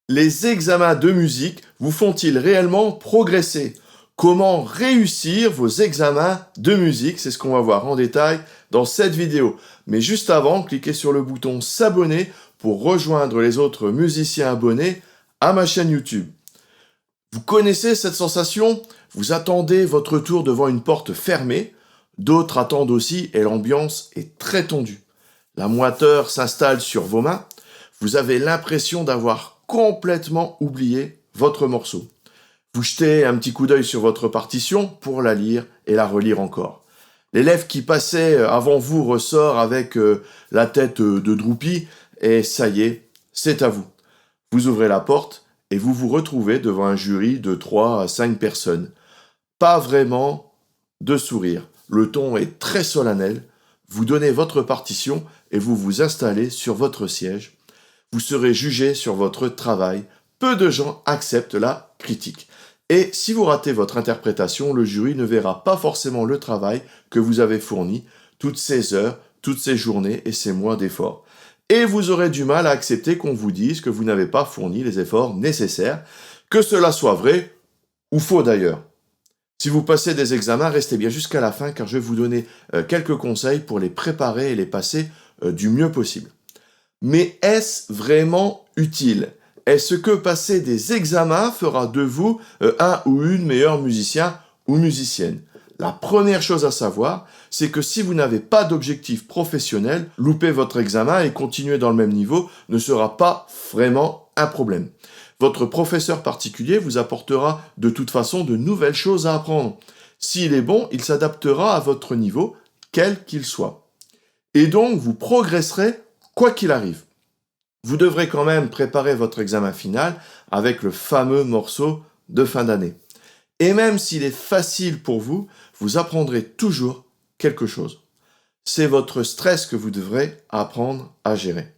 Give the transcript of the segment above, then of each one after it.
Les examens de musique vous font-ils réellement progresser? Comment réussir vos examens de musique? C'est ce qu'on va voir en détail dans cette vidéo. Mais juste avant, cliquez sur le bouton s'abonner pour rejoindre les autres musiciens abonnés à ma chaîne YouTube. Vous connaissez cette sensation? Vous attendez votre tour devant une porte fermée, d'autres attendent aussi et l'ambiance est très tendue. La moiteur s'installe sur vos mains, vous avez l'impression d'avoir complètement oublié votre morceau. Vous jetez un petit coup d'œil sur votre partition pour la lire et la relire encore. L'élève qui passait avant vous ressort avec la tête de Droupi et ça y est, c'est à vous. Vous ouvrez la porte et vous vous retrouvez devant un jury de 3 à 5 personnes. Pas vraiment de sourire. Le ton est très solennel. Vous donnez votre partition et vous vous installez sur votre siège. Vous serez jugé sur votre travail. Peu de gens acceptent la critique. Et si vous ratez votre interprétation, le jury ne verra pas forcément le travail que vous avez fourni, toutes ces heures, toutes ces journées et ces mois d'efforts. Et vous aurez du mal à accepter qu'on vous dise que vous n'avez pas fourni les efforts nécessaires, que cela soit vrai ou faux d'ailleurs. Si vous passez des examens, restez bien jusqu'à la fin car je vais vous donner quelques conseils pour les préparer et les passer du mieux possible. Mais est-ce vraiment utile? Est-ce que passer des examens fera de vous un ou une meilleure musicien ou musicienne? La première chose à savoir, c'est que si vous n'avez pas d'objectif professionnel, louper votre examen et continuer dans le même niveau ne sera pas vraiment un problème. Votre professeur particulier vous apportera de toute façon de nouvelles choses à apprendre. S'il est bon, il s'adaptera à votre niveau, quel qu'il soit. Et donc, vous progresserez quoi qu'il arrive. Vous devrez quand même préparer votre examen final avec le fameux morceau de fin d'année. Et même s'il est facile pour vous, vous apprendrez toujours quelque chose. C'est votre stress que vous devrez apprendre à gérer.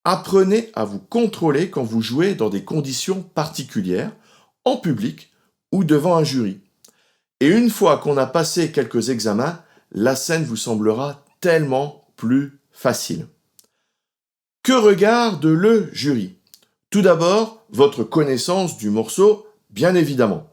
Apprenez à vous contrôler quand vous jouez dans des conditions particulières, en public ou devant un jury. Et une fois qu'on a passé quelques examens, la scène vous semblera tellement plus facile. Que regarde le jury? Tout d'abord, votre connaissance du morceau, bien évidemment.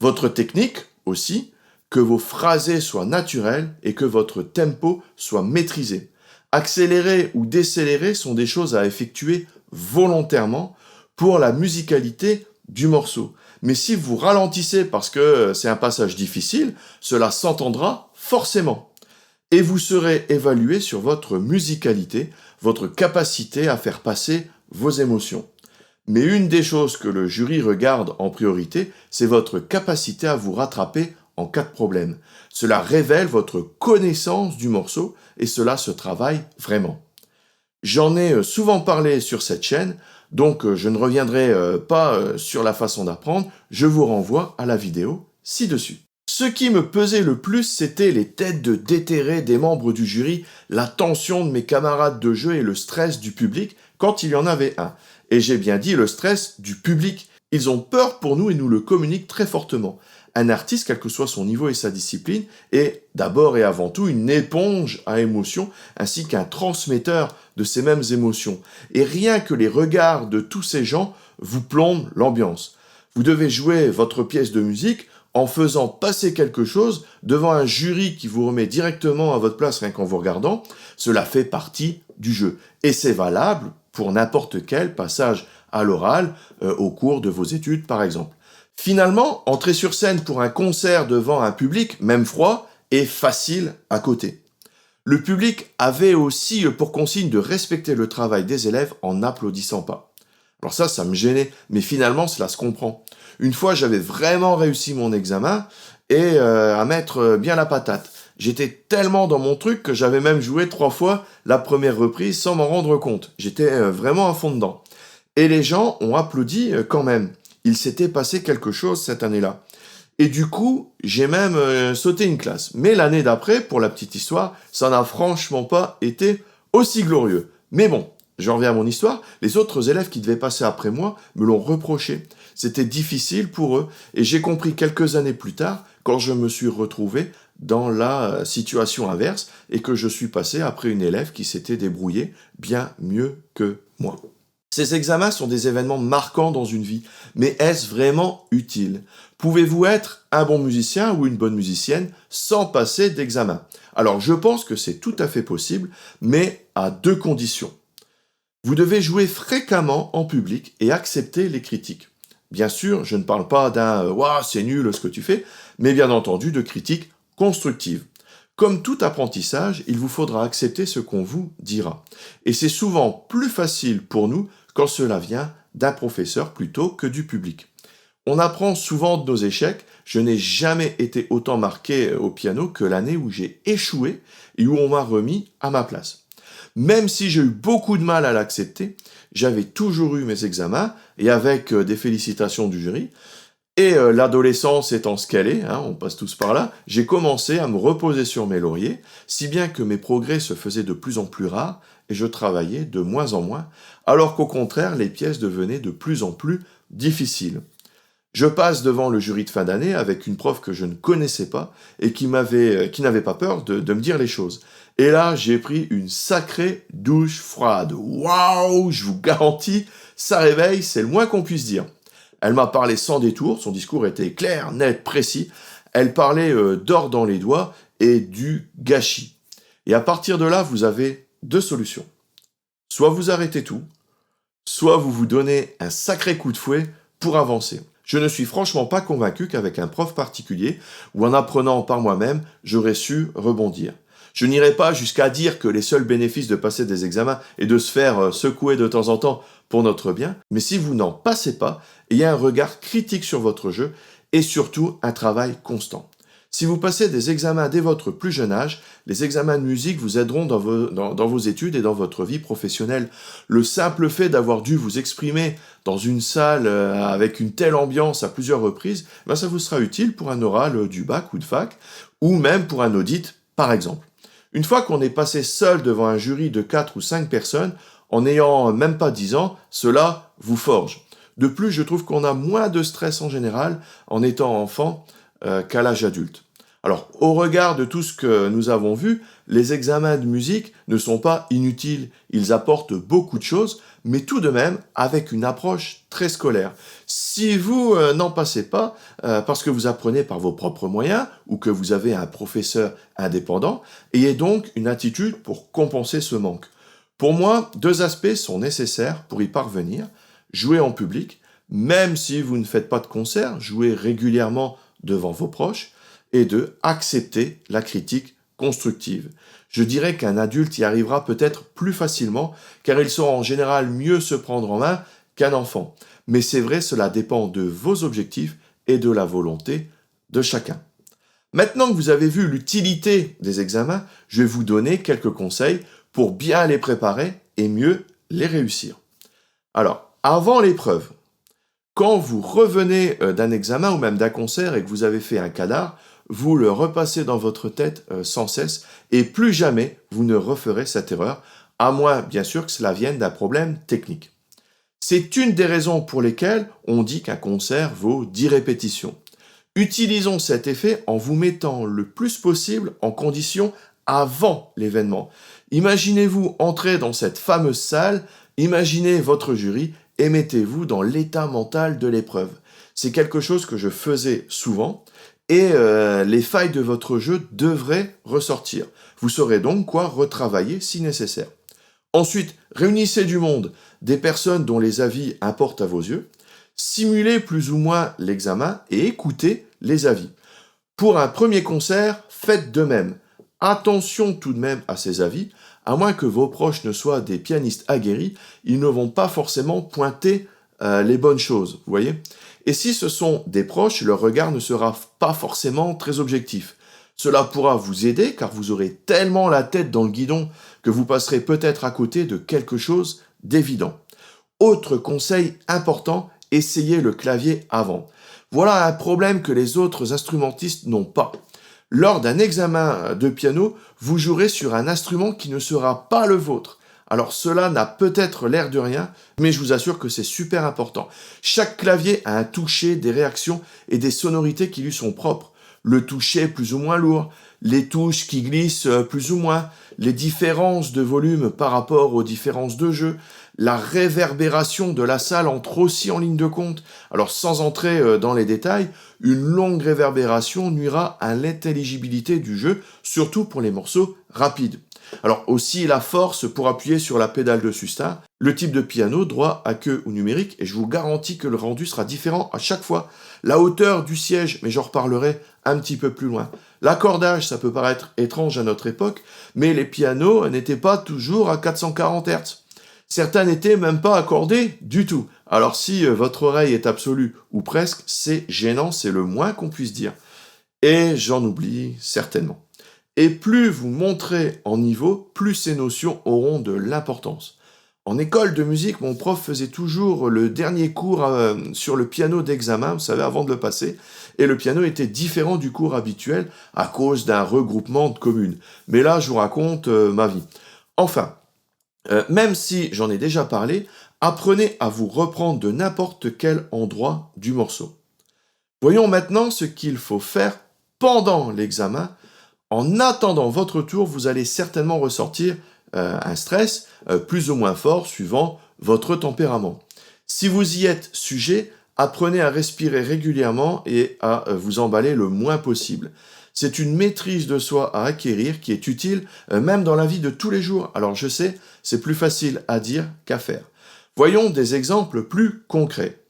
Votre technique aussi, que vos phrasés soient naturels et que votre tempo soit maîtrisé. Accélérer ou décélérer sont des choses à effectuer volontairement pour la musicalité du morceau. Mais si vous ralentissez parce que c'est un passage difficile, cela s'entendra forcément. Et vous serez évalué sur votre musicalité, votre capacité à faire passer vos émotions. Mais une des choses que le jury regarde en priorité, c'est votre capacité à vous rattraper en cas de problème. Cela révèle votre connaissance du morceau et cela se travaille vraiment. J'en ai souvent parlé sur cette chaîne, donc je ne reviendrai pas sur la façon d'apprendre, je vous renvoie à la vidéo ci-dessus. Ce qui me pesait le plus, c'était les têtes de déterrés des membres du jury, la tension de mes camarades de jeu et le stress du public quand il y en avait un. Et j'ai bien dit le stress du public. Ils ont peur pour nous et nous le communiquent très fortement. Un artiste, quel que soit son niveau et sa discipline, est d'abord et avant tout une éponge à émotions, ainsi qu'un transmetteur de ces mêmes émotions. Et rien que les regards de tous ces gens vous plombent l'ambiance. Vous devez jouer votre pièce de musique en faisant passer quelque chose devant un jury qui vous remet directement à votre place rien qu'en vous regardant. Cela fait partie du jeu. Et c'est valable pour n'importe quel passage à l'oral au cours de vos études, par exemple. Finalement, entrer sur scène pour un concert devant un public, même froid, est facile à côté. Le public avait aussi pour consigne de respecter le travail des élèves en n'applaudissant pas. Alors ça me gênait, mais finalement, cela se comprend. Une fois, j'avais vraiment réussi mon examen et à mettre bien la patate. J'étais tellement dans mon truc que j'avais même joué 3 fois la première reprise sans m'en rendre compte. J'étais vraiment à fond dedans. Et les gens ont applaudi quand même. Il s'était passé quelque chose cette année-là. Et du coup, j'ai même sauté une classe. Mais l'année d'après, pour la petite histoire, ça n'a franchement pas été aussi glorieux. Mais bon, j'en reviens à mon histoire, les autres élèves qui devaient passer après moi me l'ont reproché. C'était difficile pour eux et j'ai compris quelques années plus tard, quand je me suis retrouvé dans la situation inverse et que je suis passé après une élève qui s'était débrouillée bien mieux que moi. Ces examens sont des événements marquants dans une vie, mais est-ce vraiment utile? Pouvez-vous être un bon musicien ou une bonne musicienne sans passer d'examen? Alors je pense que c'est tout à fait possible, mais à deux conditions. Vous devez jouer fréquemment en public et accepter les critiques. Bien sûr, je ne parle pas d'un Waouh, c'est nul ce que tu fais, mais bien entendu de critiques constructives. Comme tout apprentissage, il vous faudra accepter ce qu'on vous dira. Et c'est souvent plus facile pour nous quand cela vient d'un professeur plutôt que du public. On apprend souvent de nos échecs. Je n'ai jamais été autant marqué au piano que l'année où j'ai échoué et où on m'a remis à ma place. Même si j'ai eu beaucoup de mal à l'accepter, j'avais toujours eu mes examens et avec des félicitations du jury. Et l'adolescence étant ce qu'elle est, on passe tous par là, j'ai commencé à me reposer sur mes lauriers, si bien que mes progrès se faisaient de plus en plus rares et je travaillais de moins en moins, alors qu'au contraire, les pièces devenaient de plus en plus difficiles. Je passe devant le jury de fin d'année avec une prof que je ne connaissais pas et qui n'avait pas peur de me dire les choses. Et là, j'ai pris une sacrée douche froide. Waouh, je vous garantis, ça réveille, c'est le moins qu'on puisse dire. Elle m'a parlé sans détour, son discours était clair, net, précis. Elle parlait d'or dans les doigts et du gâchis. Et à partir de là, vous avez deux solutions. Soit vous arrêtez tout, soit vous vous donnez un sacré coup de fouet pour avancer. Je ne suis franchement pas convaincu qu'avec un prof particulier ou en apprenant par moi-même, j'aurais su rebondir. Je n'irai pas jusqu'à dire que les seuls bénéfices de passer des examens est de se faire secouer de temps en temps pour notre bien, mais si vous n'en passez pas, il y a un regard critique sur votre jeu et surtout un travail constant. Si vous passez des examens dès votre plus jeune âge, les examens de musique vous aideront dans vos études et dans votre vie professionnelle. Le simple fait d'avoir dû vous exprimer dans une salle avec une telle ambiance à plusieurs reprises, ça vous sera utile pour un oral du bac ou de fac, ou même pour un audit, par exemple. Une fois qu'on est passé seul devant un jury de 4 ou 5 personnes, en n'ayant même pas 10 ans, cela vous forge. De plus, je trouve qu'on a moins de stress en général en étant enfant qu'à l'âge adulte. Alors, au regard de tout ce que nous avons vu, les examens de musique ne sont pas inutiles. Ils apportent beaucoup de choses, mais tout de même avec une approche très scolaire. Si vous n'en passez pas, parce que vous apprenez par vos propres moyens ou que vous avez un professeur indépendant, ayez donc une attitude pour compenser ce manque. Pour moi, deux aspects sont nécessaires pour y parvenir. Jouer en public, même si vous ne faites pas de concert, jouer régulièrement devant vos proches, et de accepter la critique constructive. Je dirais qu'un adulte y arrivera peut-être plus facilement, car il saura en général mieux se prendre en main qu'un enfant. Mais c'est vrai, cela dépend de vos objectifs et de la volonté de chacun. Maintenant que vous avez vu l'utilité des examens, je vais vous donner quelques conseils pour bien les préparer et mieux les réussir. Alors, avant l'épreuve, quand vous revenez d'un examen ou même d'un concert et que vous avez fait un canard, vous le repassez dans votre tête sans cesse et plus jamais vous ne referez cette erreur, à moins bien sûr que cela vienne d'un problème technique. C'est une des raisons pour lesquelles on dit qu'un concert vaut 10 répétitions. Utilisons cet effet en vous mettant le plus possible en condition avant l'événement. Imaginez-vous entrer dans cette fameuse salle, imaginez votre jury et mettez-vous dans l'état mental de l'épreuve. C'est quelque chose que je faisais souvent et les failles de votre jeu devraient ressortir. Vous saurez donc quoi retravailler si nécessaire. Ensuite, réunissez du monde, des personnes dont les avis importent à vos yeux, simulez plus ou moins l'examen et écoutez les avis. Pour un premier concert, faites de même. Attention tout de même à ces avis, à moins que vos proches ne soient des pianistes aguerris, ils ne vont pas forcément pointer les bonnes choses, vous voyez. Et si ce sont des proches, leur regard ne sera pas forcément très objectif. Cela pourra vous aider car vous aurez tellement la tête dans le guidon que vous passerez peut-être à côté de quelque chose d'évident. Autre conseil important, essayez le clavier avant. Voilà un problème que les autres instrumentistes n'ont pas. Lors d'un examen de piano, vous jouerez sur un instrument qui ne sera pas le vôtre. Alors cela n'a peut-être l'air de rien, mais je vous assure que c'est super important. Chaque clavier a un toucher, des réactions et des sonorités qui lui sont propres. Le toucher plus ou moins lourd, les touches qui glissent plus ou moins, les différences de volume par rapport aux différences de jeu, La réverbération de la salle entre aussi en ligne de compte. Alors sans entrer dans les détails, une longue réverbération nuira à l'intelligibilité du jeu, surtout pour les morceaux rapides. Alors aussi la force pour appuyer sur la pédale de sustain, le type de piano, droit à queue ou numérique, et je vous garantis que le rendu sera différent à chaque fois. La hauteur du siège, mais j'en reparlerai un petit peu plus loin. L'accordage, ça peut paraître étrange à notre époque, mais les pianos n'étaient pas toujours à 440 Hz. Certains n'étaient même pas accordés du tout. Alors si votre oreille est absolue, ou presque, c'est gênant, c'est le moins qu'on puisse dire. Et j'en oublie certainement. Et plus vous monterez en niveau, plus ces notions auront de l'importance. En école de musique, mon prof faisait toujours le dernier cours sur le piano d'examen, vous savez, avant de le passer, et le piano était différent du cours habituel à cause d'un regroupement de communes. Mais là, je vous raconte ma vie. Enfin, même si j'en ai déjà parlé, apprenez à vous reprendre de n'importe quel endroit du morceau. Voyons maintenant ce qu'il faut faire pendant l'examen. En attendant votre tour, vous allez certainement ressortir un stress plus ou moins fort suivant votre tempérament. Si vous y êtes sujet, apprenez à respirer régulièrement et à vous emballer le moins possible. C'est une maîtrise de soi à acquérir qui est utile même dans la vie de tous les jours. Alors je sais, c'est plus facile à dire qu'à faire. Voyons des exemples plus concrets.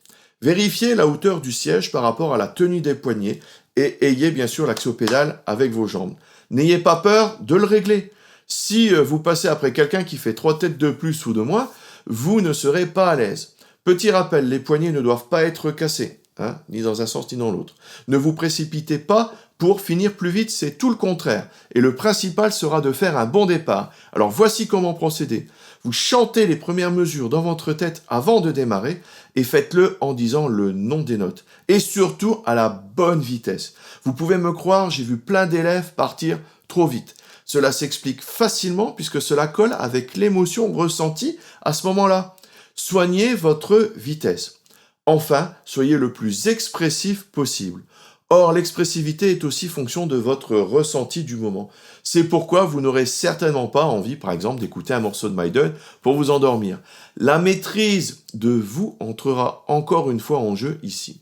Vérifiez la hauteur du siège par rapport à la tenue des poignets et ayez bien sûr l'accès aux pédales avec vos jambes. N'ayez pas peur de le régler. Si vous passez après quelqu'un qui fait 3 têtes de plus ou de moins, vous ne serez pas à l'aise. Petit rappel, les poignets ne doivent pas être cassés, ni dans un sens ni dans l'autre. Ne vous précipitez pas pour finir plus vite, c'est tout le contraire. Et le principal sera de faire un bon départ. Alors voici comment procéder. Vous chantez les premières mesures dans votre tête avant de démarrer et faites-le en disant le nom des notes. Et surtout à la bonne vitesse. Vous pouvez me croire, j'ai vu plein d'élèves partir trop vite. Cela s'explique facilement puisque cela colle avec l'émotion ressentie à ce moment-là. Soignez votre vitesse. Enfin, soyez le plus expressif possible. Or, l'expressivité est aussi fonction de votre ressenti du moment. C'est pourquoi vous n'aurez certainement pas envie, par exemple, d'écouter un morceau de Maiden pour vous endormir. La maîtrise de vous entrera encore une fois en jeu ici.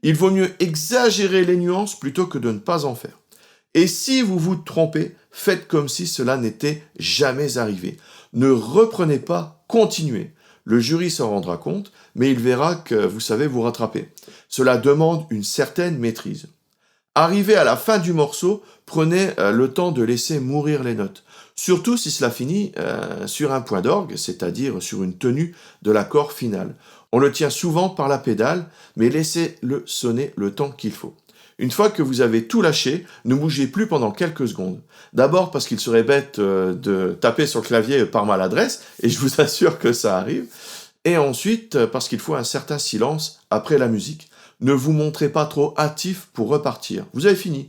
Il vaut mieux exagérer les nuances plutôt que de ne pas en faire. Et si vous vous trompez, faites comme si cela n'était jamais arrivé. Ne reprenez pas, continuez. Le jury s'en rendra compte, mais il verra que vous savez vous rattraper. Cela demande une certaine maîtrise. Arrivé à la fin du morceau, prenez le temps de laisser mourir les notes. Surtout si cela finit sur un point d'orgue, c'est-à-dire sur une tenue de l'accord final. On le tient souvent par la pédale, mais laissez-le sonner le temps qu'il faut. Une fois que vous avez tout lâché, ne bougez plus pendant quelques secondes. D'abord parce qu'il serait bête de taper sur le clavier par maladresse, et je vous assure que ça arrive. Et ensuite parce qu'il faut un certain silence après la musique. Ne vous montrez pas trop hâtif pour repartir. Vous avez fini.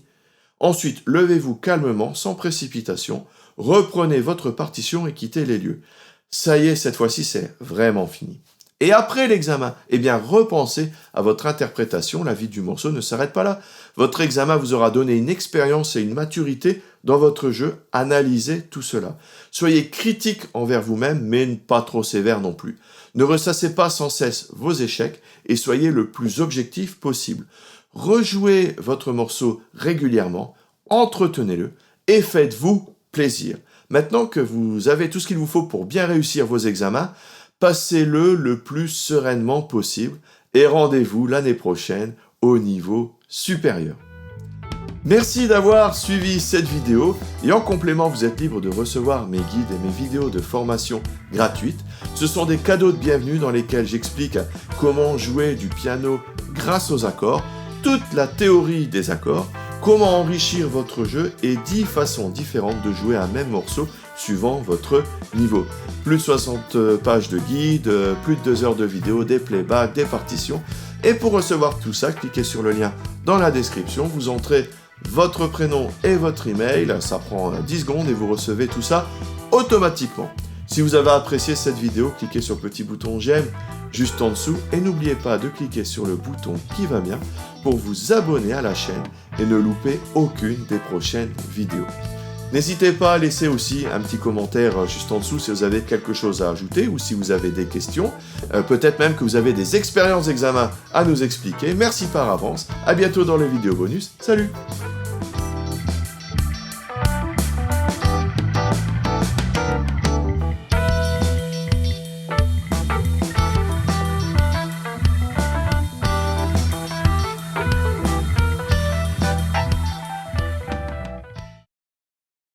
Ensuite, levez-vous calmement, sans précipitation, reprenez votre partition et quittez les lieux. Ça y est, cette fois-ci, c'est vraiment fini. Et après l'examen, repensez à votre interprétation, la vie du morceau ne s'arrête pas là. Votre examen vous aura donné une expérience et une maturité dans votre jeu, analysez tout cela. Soyez critique envers vous-même, mais pas trop sévère non plus. Ne ressassez pas sans cesse vos échecs et soyez le plus objectif possible. Rejouez votre morceau régulièrement, entretenez-le et faites-vous plaisir. Maintenant que vous avez tout ce qu'il vous faut pour bien réussir vos examens, passez-le le plus sereinement possible et rendez-vous l'année prochaine au niveau supérieur. Merci d'avoir suivi cette vidéo et en complément, vous êtes libre de recevoir mes guides et mes vidéos de formation gratuites. Ce sont des cadeaux de bienvenue dans lesquels j'explique comment jouer du piano grâce aux accords, toute la théorie des accords, comment enrichir votre jeu et 10 façons différentes de jouer un même morceau suivant votre niveau. Plus de 60 pages de guide, plus de 2 heures de vidéo, des playbacks, des partitions. Et pour recevoir tout ça, cliquez sur le lien dans la description, vous entrez votre prénom et votre email, ça prend 10 secondes et vous recevez tout ça automatiquement. Si vous avez apprécié cette vidéo, cliquez sur le petit bouton j'aime juste en dessous et n'oubliez pas de cliquer sur le bouton qui va bien pour vous abonner à la chaîne et ne louper aucune des prochaines vidéos. N'hésitez pas à laisser aussi un petit commentaire juste en dessous si vous avez quelque chose à ajouter ou si vous avez des questions. Peut-être même que vous avez des expériences d'examen à nous expliquer. Merci par avance. À bientôt dans les vidéos bonus. Salut!